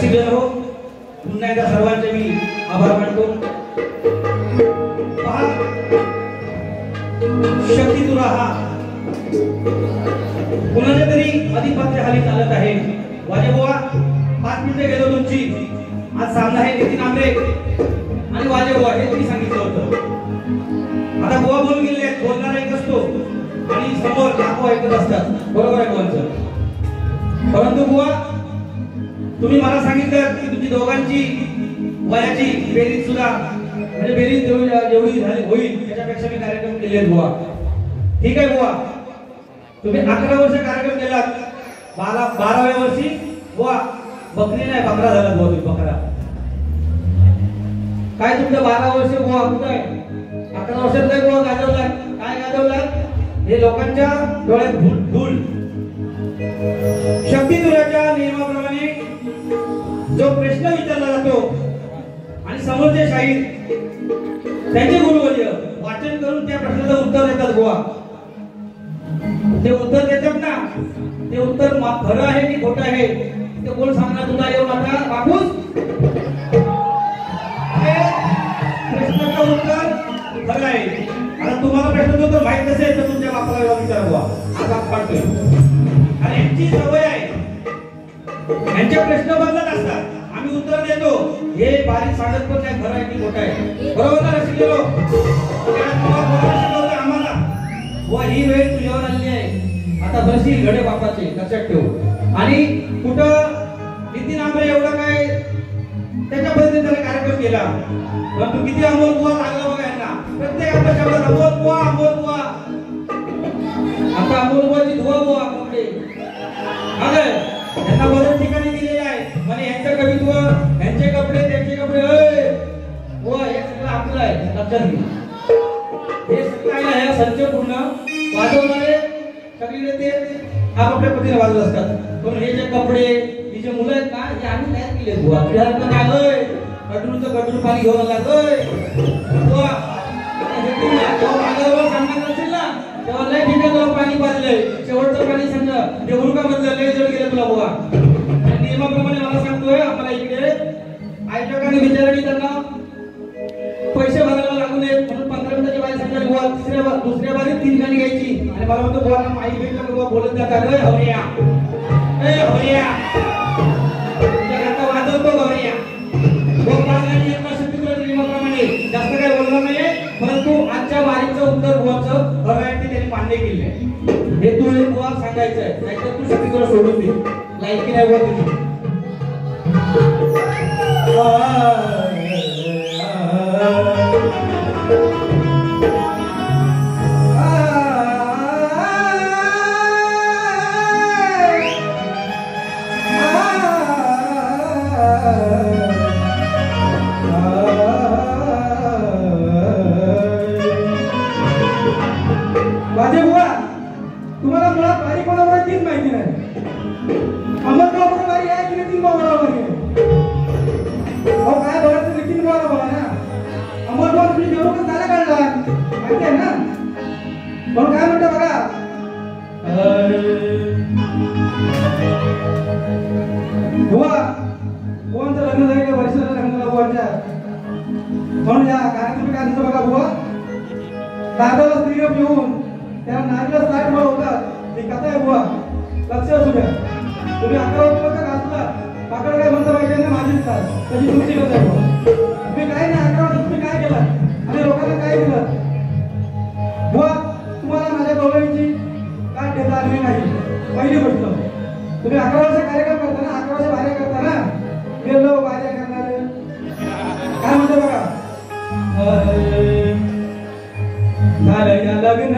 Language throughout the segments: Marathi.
रसिकजन हो, पुन्हा एकदा सर्वांचे मी आभार मानतो. शक्ती तुरा हा कुणाच्या तरी अधिपत्याखाली चालत आहे. वाजेबुवा 5 मिनिटे गेलो तुमची. आज सामना आहे नितीन आंबरे आणि वाजेबुवा हे तुम्ही सांगितलं होतं. आता बुवा बोलून गेले आहेत, बोलणारा एक असतो आणि समोर लाखो ऐकत असतात. बरोबर आहे बुवांचं. परंतु बुवा तुम्ही मला सांगितलं की तुमची दोघांची वयाची बेरीज सुद्धा म्हणजे बेरीज जेवढी झाली होईल त्याच्यापेक्षा मी कार्यक्रम केले आहेत बुवा. ठीक आहे बुवा, तुम्ही 11 वर्ष कार्यक्रम केलात. 12व्या वर्षी बुवा बकरी नाही बकरा झाला बुवा. तुम्ही बकरा काय तुमचं 12 वर्ष बुवा कुठं आहे? 11 वर्षात काय बुवा गाजवलाय? काय गाजवलाय? हे लोकांच्या डोळ्यात धूळ. शक्ती तुराच्या नियमाप्रमाणे जो प्रश्न विचारला जातो आणि समोरचे शाहीर त्यांचे गुरुवर्य वाचन करून त्या प्रश्नाचं उत्तर देतात बुवा. ते उत्तर देतात ना, ते उत्तर खरं आहे की खोटं आहे ते कोण सांगणार? तुला येऊन आता बापूस प्रश्नाचं उत्तर खरं आहे. आता तुम्हाला प्रश्नाचं उत्तर माहित नसेल तर तुमच्या बापाला येऊन विचारा बुवा. आज आपण पाहतोय आणि यांची सवय आहे, यांचे प्रश्न बदलत असतात. आम्ही उत्तर देतो, हे बारीक सांगत पण काय खरं आहे की खोटं आहे. बरोबर ना रसिकलो? आम्हाला व ही वेळ तुझ्यावर आली आहे. आता बसशील घडे बापाचे लक्षात ठेव. आणि कुठं नितीन आंबरे एवढं काय त्याच्या पद्धतीने त्याने कार्यक्रम केला, परंतु किती अमोल बुवा लागला बघा यांना. प्रत्येक आपल्या शब्दात अमोल बुवा अमोल बुवा. आता अमोल बुवाची धुवा बुवा कपडे त्यांना बऱ्याच ठिकाणी दिलेले आहे. म्हणजे यांचं कवित्व, यांचे कपडे, त्यांचे कपडे बुवा हे सगळं आपलं आहे. लक्षात घे, हे सगळं आहे. संच पूर्ण वाजवणारे सगळे ते आपापल्या पद्धतीने वाजवत असतात. पण हे जे कपडे, ही जे मुलं आहेत ना, हे आम्ही तयार केले बुवा. तुझ्यासारखं काय गटरूचं गटरू पाणी घेऊन आला बुवा. मागावर सांगणार असेल ना तेव्हा लय ठिकाणी तुला पाणी पाजलंय. शेवटचं पाणी समजा देऊन का बदल लय जड गेलं तुला बुवा. नियमाप्रमाणे मला सांगतोय आम्हाला इकडे आयोजकांनी विचारली त्यांना पैसे भरायला लागू नयेत म्हणून 15 मिनिटाची बाई सांगितली बुवा. दुसऱ्या बारीत 3 गाणी घ्यायची आणि मला म्हणतो बुवा माईक भेटलं बुवा बोलत जाता रे हवरिया ए हवरिया तुझ्या घरचा वाजवतो गवरिया. बुवा 5 गाणी एका शक्तीच्या नियमाप्रमाणे जास्त काय बोलणार नाही. परंतु आजच्या बारीचं उत्तर बुवाचं खरं आहे ते त्यांनी मान्य केलंय. हे तू बुवा सांगायचंय, नाहीतर तू शक्तीला सोडून दे. लायकी नाही बुवा तुझी. तुम्हाला मुळात वारी कोणावर तीच माहिती नाही. अहमदगाव वारी आहे की नितीन बाबा वारी आहे? अहो काय बघायचं नितीन बाबा बघा ना. अहमदगाव तुम्ही जेवढं झाला काढला माहिती आहे ना. पण काय म्हणतो बघा, बुवा कोणतं लग्न झालं वर्षाला लग्न बुवाच्या म्हणून या कार्यक्रम काय असतं बघा बुवा. दादाला स्त्रीला घेऊन त्या नारीला 60 मुलं होतात. ही कथा आहे बुवा, लक्ष असू द्या. तुम्ही 11 वर्षाचा घासला पाकड काय म्हणता पाहिजे ना माझी त्याची तुमची कथा आहे बुवा. तुम्ही काय नाही 11 वर्ष तुम्ही काय केलं आणि लोकांना काय दिलं बुवा. तुम्हाला माझ्या दोघांची काय देता आली नाही. पहिली गोष्ट तुम्ही 11 वर्ष कार्यक्रम करताना 11 वर्ष बाहेर करताना गेलो बाहेर करणार काय म्हणतो बघा. झालंय लग्न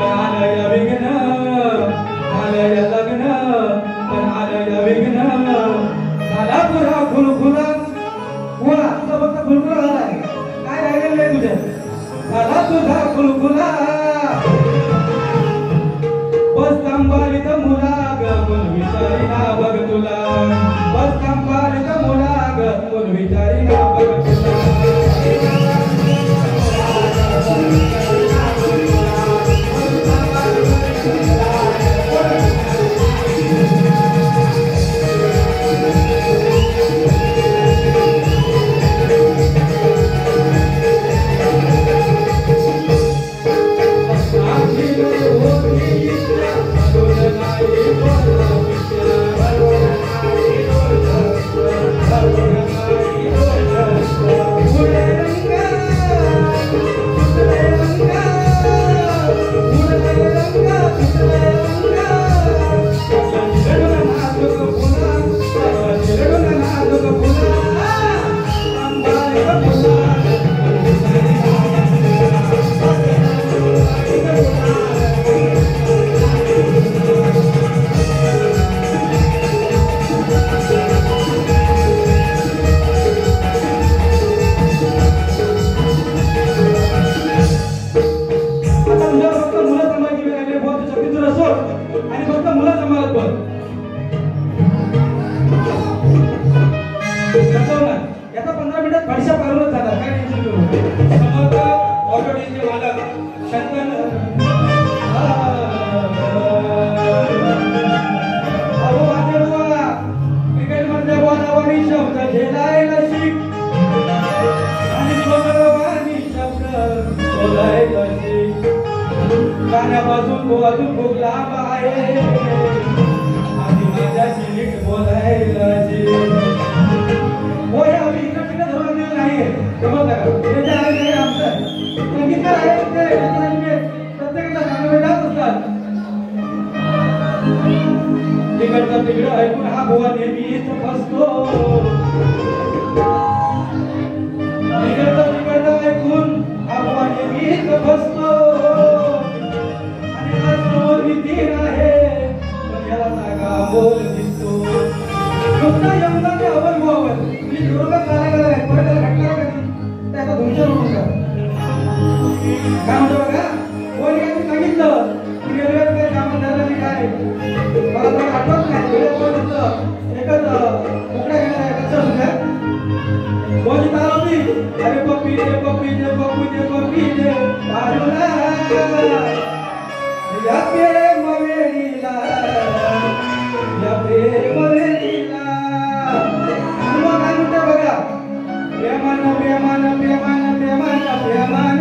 आलंय विघ्न, आलंय लग्न पण आलंय विघ्न. झाला तुझा खुलखुला बुवा. तुझा फक्त खुलखुला झालाय, काय राहिलेलं नाही तुझ्या. झाला तुझा खुलखुला बस तांबारीत मुला ग कोण विचारीना बघ तुला. बस तांबारीत मुला ग कोण विचारीना बघ तुला. आणि फक्त मुलं सांभाळत बघ. याचा 15 मिनिटात फडशा पारूनच जाणार, काय टेन्शन घेऊ नका. समर्थ ऑटो डीचे मालक शंकर क्रिकेट मध्ये बोलावणी शब्द झेलायला शिक आणि बोलावणी शब्द बोलायला शिक. कानापासून खूप लांब आहे आणि माझ्याशी नीट बोलायला शिक. होय आम्ही इकडे धरून दिलं नाही, समजलं का? आमचं संगीतकार आहे ते प्रत्येकाला गाणं जात असतात. तिकडचं तिकडं ऐकून हा बुवा नेहमीच फसतो. तिकडचं ऐकून हा बुवा नेहमीच फसतो. आणि आज तो नितीन आहे पण याला जागा बोल दिसतो. नुसता यमदाच्या अवर बुवावर मी जोरदार चाला गेला आहे, परत त्याला घटला कधी त्याचा धुमशा उडून जा. काय म्हणतो बघा, कोणी काही सांगितलं की रेल्वेत काही कामं झालं नाही काय, मला तर आठवत नाही. वेळेत कोण होतं एकच कुकड्या घेणार कसं होत्या कोणी तारवली, अरे पप्पी दे पप्पी दे पप्पी दे पप्पी दे बाजूला या प्रेम वेळीला या प्रेम वेळीला. मग काय म्हणते बघा, प्रेमान प्रेमान प्रेमान प्रेमान प्रेमान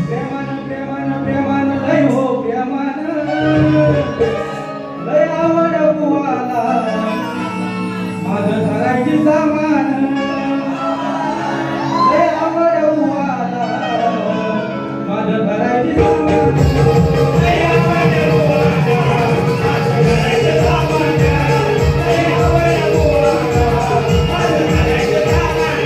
प्रेमान प्रेमान प्रेमान लय हो प्रेमान लय आवड बुवाला माझं धरायची सामान. लय आवड बुवाला माझं धरायची सामान. लय आवड बुवाला माझं धरायची सामान. लय आवड बुवाला माझं धरायची सामान.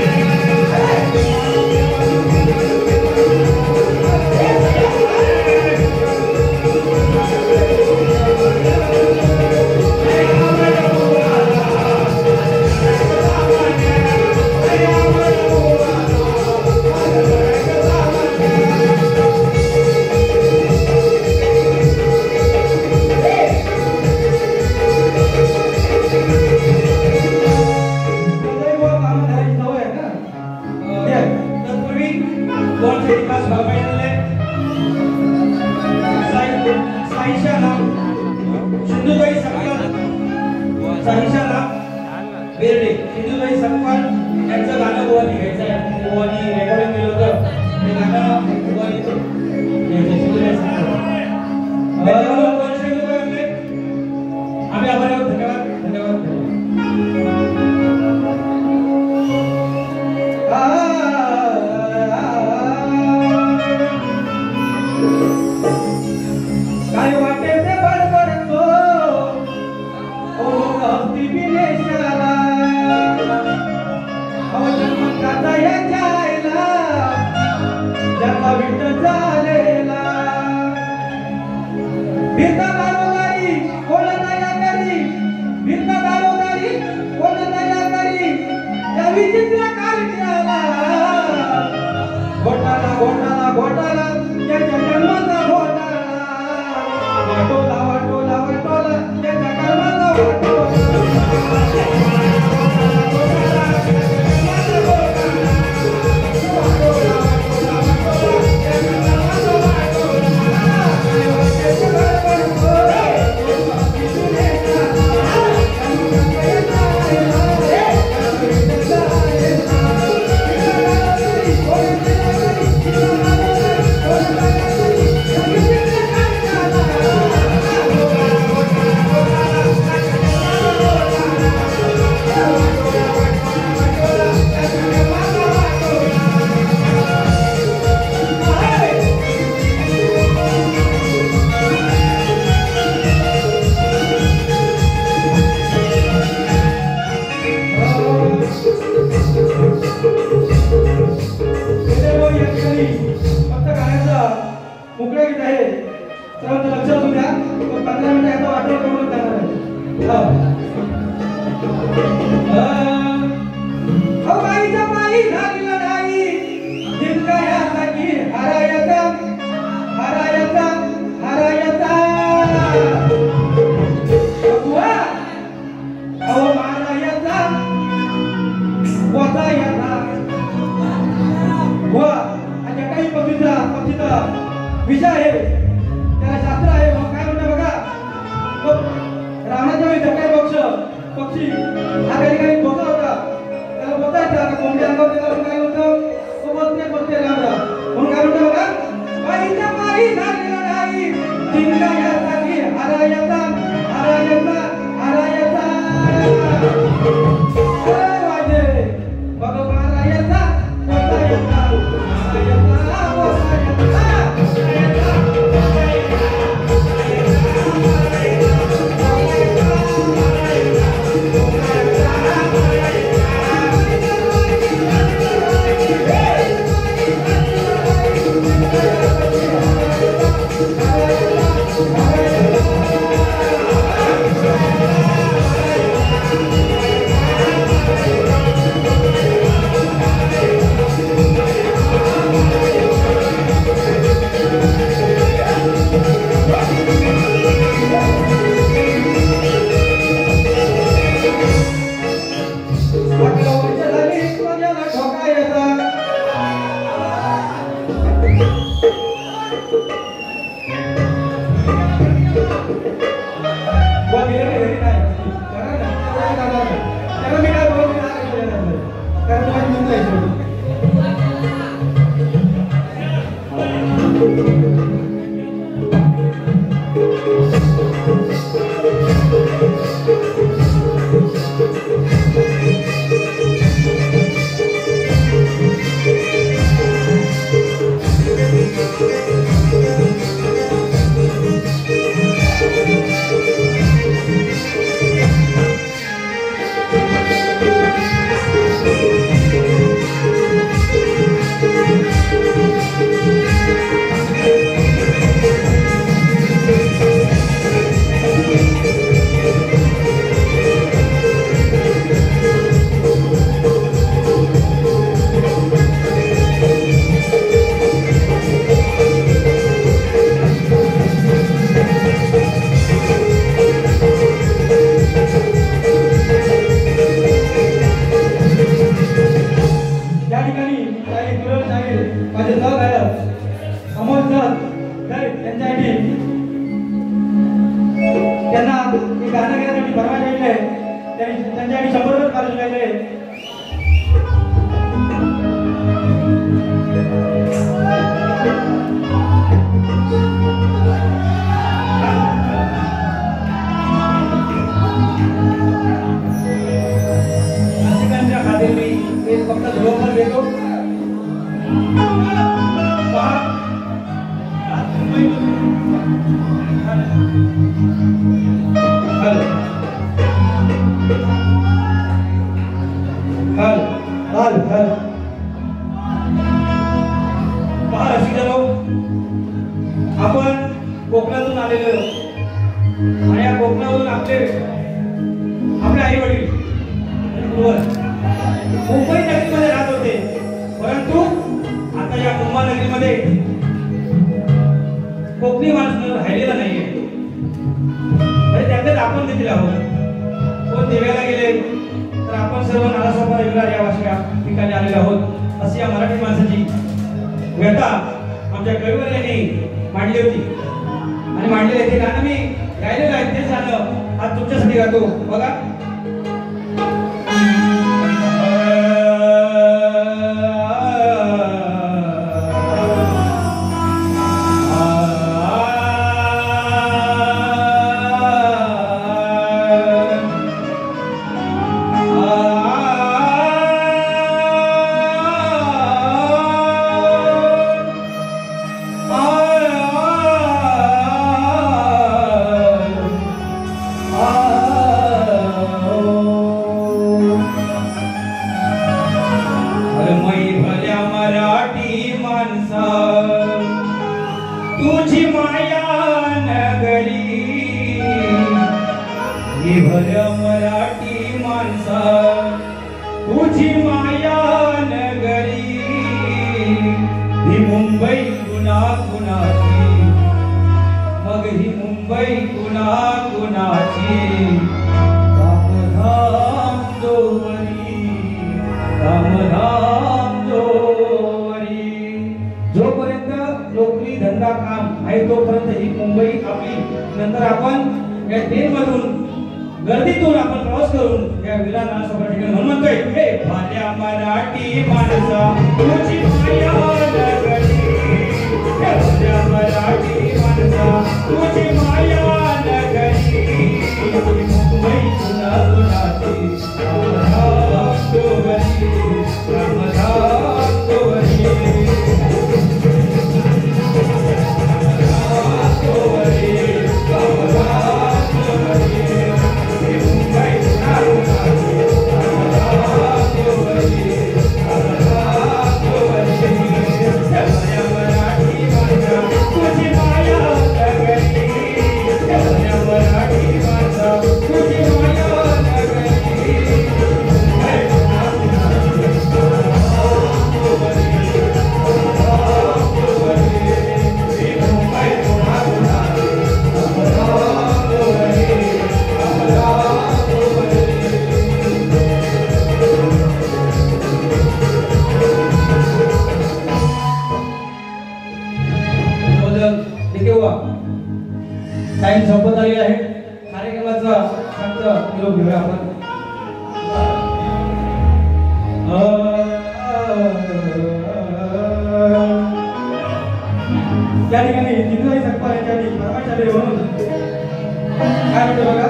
सिंधुताई सकपाल यांचं गाणं गोवानी घ्यायचं आहे. गोवानी रेकॉर्डिंग केलं होतं ते गाणं गोवानी आम्ही आभारी आहोत. धन्यवाद धन्यवाद. काय वाटे ते बडबडतो ओ हस्ती विलेशाला अवजन्मकाचा या जायला ज्याचा विट झालेला भिरता दारोदारी कोण दया करी. भिरता दारोदारी कोण दया करी. या विचित्र कार्याला घोटाळा घोटाळा घोटाळा त्याच्या जन्माचा घोटाळा. वाटोला वाटोला वाटोला त्याच्या कर्माचा वाटोला. मुकड्या गीत आहे सर्वांचं लक्ष असू द्या. 15 मिनिटं याचा वाटोळ करून जाणार आहे. बाईच्या पायी झाली लढाई जिंकायासाठी हरायचा हरायचा हरायचा. त्यांनी फरमाईश केली आहे त्यांनी त्यांच्यासाठी 100 कार्य केले आहे. नाशिकांच्या खाते मी एक फक्त झोपण देतो. आपण कोकणातून आलेलो आणि या कोकणातून आपले आई वडील मुंबई नगरीमध्ये राहत होते, परंतु आता या मुंबई नगरीमध्ये कोकणी माणूस राहिलेला नाहीये. त्यातच आपण देखील आहोत. कोण देवाला गेले तर आपण सर्व नालासोपा रेगुलर या वाशिया ठिकाणी आलेलो आहोत. अशी या मराठी माणसाची व्यथा आमच्या कविवर्यांनी मांडली होती आणि मांडलेले ते गाणं मी गायलेलं आहे. तेच गाणं आज तुमच्यासाठी गातो. बघा तुझी माया नगरी ही भल्या मराठी माणसा तुझी माया नगरी ही मुंबई कुणा कुणाची मग ही मुंबई कुणा कुणाची कामधाम जोवरी कामधाम जोवरी जोपर्यंत नोकरी धंदा काम आहे तोपर्यंत ही मुंबई आपली. नंतर आपण या ट्रेन मधून गर्दीतून आपण प्रवास करून या विराना सोबत ठिकाणी म्हणून म्हणतोय हे भाल्या मराठी माणसा तुझी माया नगरी भाल्या मराठी माणसा तुझी माया नगरी मुंबई कुणा कुणाची कामधाम जोवरी कामधाम जोवरी टाइम संपत आलेला आहे. कार्यक्रमाचा शांत निरोप घेऊया आपण. त्या ठिकाणी दिनराई सकपाल यांच्या कर्मचारी म्हणून काय म्हणतो बघा.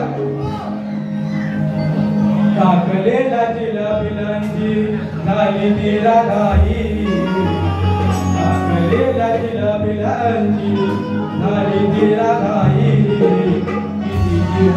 टाकलेला जिलाबिलांची झाली ती राधाई टाकलेला जिलाबिलांची झाली ती राधाई किती जीव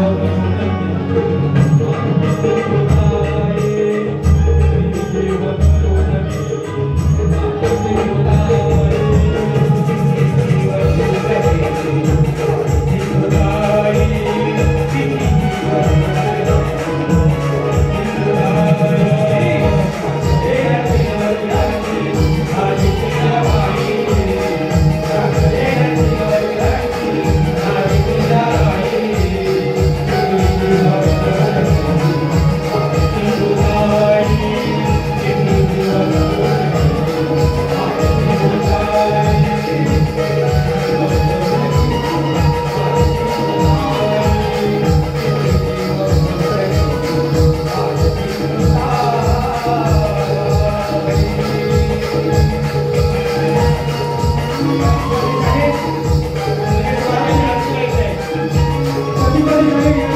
ठिकाणी